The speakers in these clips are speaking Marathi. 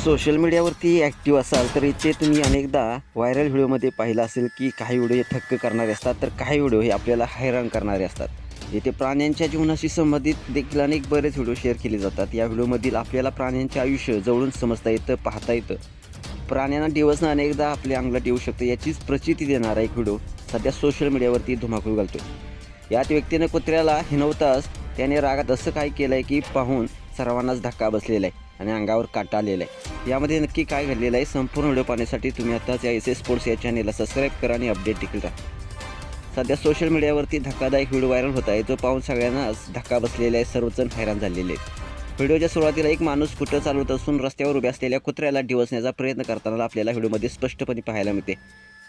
सोशल मीडियावरती ॲक्टिव्ह असाल तर इथे तुम्ही अनेकदा व्हायरल व्हिडिओमध्ये पाहिलं असेल की काही व्हिडिओ हे थक्क करणारे असतात, तर काही व्हिडिओ हे आपल्याला हैराण करणारे असतात। इथे प्राण्यांच्या जीवनाशी संबंधित देखील अनेक बरेच व्हिडिओ शेअर केले जातात। या व्हिडिओमधील आपल्याला प्राण्यांचे आयुष्य जवळून समजता येतं, पाहता येतं। प्राण्यांना डिवचणं अनेकदा आपल्या अंगलट येऊ शकतं, याचीच प्रचिती देणारा एक व्हिडिओ सध्या सोशल मीडियावरती धुमाकूळ घालतोय। यात व्यक्तीने कुत्र्याला हिणवताच त्याने रागात असं काय केलं आहे की पाहून सर्वांनाच धक्का बसलेला आहे आणि अंगावर काटा आलेला आहे। यामध्ये नक्की काय घडलेलं आहे, संपूर्ण व्हिडिओ पाहण्यासाठी तुम्ही आताच या एस एस स्पोर्ट्स या चॅनेलला सबस्क्राईब करा आणि अपडेट देखील राहा। सध्या सोशल मीडियावरती धक्कादायक व्हिडिओ व्हायरल होत आहे, जो पाहून सगळ्यांनाच धक्का बसलेला आहे, सर्वजण हैराण झालेले आहेत। व्हिडिओच्या सुरुवातीला एक माणूस स्कूटर चालवत असून रस्त्यावर उभ्या असलेल्या कुत्र्याला डिवचण्याचा प्रयत्न करताना आपल्याला व्हिडिओमध्ये स्पष्टपणे पाहायला मिळते।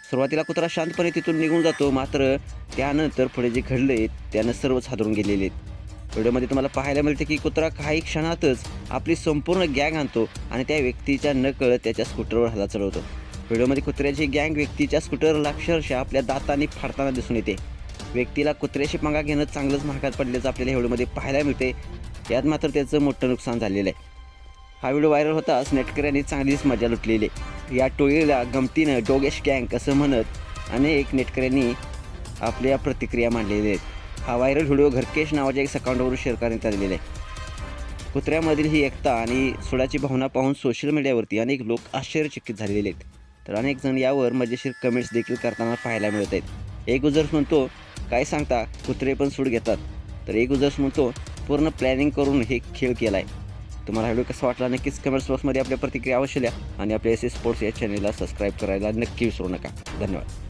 सुरुवातीला कुत्रा शांतपणे तिथून निघून जातो, मात्र त्यानंतर पुढे जे घडले त्यानं सर्वच हादरून गेलेले आहेत। व्हिडिओमध्ये तुम्हाला पाहायला मिळते की कुत्रा काही क्षणातच आपली संपूर्ण गँग आणतो आणि त्या व्यक्तीच्या नकळत त्याच्या स्कूटरवर हल्ला चढवतो। व्हिडिओमध्ये कुत्र्याची गँग व्यक्तीच्या स्कूटरला अक्षरशः आपल्या दातांनी फाडताना दिसून येते। व्यक्तीला कुत्र्याशी पंगा घेणं चांगलंच महागात पडल्याचं आपल्याला व्हिडिओमध्ये पाहायला मिळते। यात मात्र त्याचं मोठं नुकसान झालेलं आहे। हा व्हिडिओ व्हायरल होताच नेटकऱ्यांनी चांगलीच मजा लुटलेली आहे। या टोळीला गमतीनं डोगेश गँग असं म्हणत अनेक नेटकऱ्यांनी आपल्या प्रतिक्रिया मांडलेल्या आहेत। हा व्हायरल व्हिडिओ घरकेश नावाच्या एक अकाउंटवरून शेअर करण्यात आलेला आहे। कुत्र्यामधील ही एकता आणि सुडाची भावना पाहून सोशल मीडियावरती अनेक लोक आश्चर्यचकित झालेले आहेत, तर अनेक जण यावर मजेशीर कमेंट्स देखील करताना पाहायला मिळत आहेत। एक युजर्स म्हणतो, काय सांगता, कुत्रे पण सूड घेतात, तर एक युजर्स म्हणतो, पूर्ण प्लॅनिंग करून हे खेळ केला आहे। तुम्हाला व्हिडिओ कसा वाटला नक्कीच कमेंट्स बॉक्समध्ये आपल्या प्रतिक्रिया अवश्य द्या आणि आपल्या एस एस स्पोर्ट्स या चॅनेलला सबस्क्राईब करायला नक्की विसरू नका। धन्यवाद।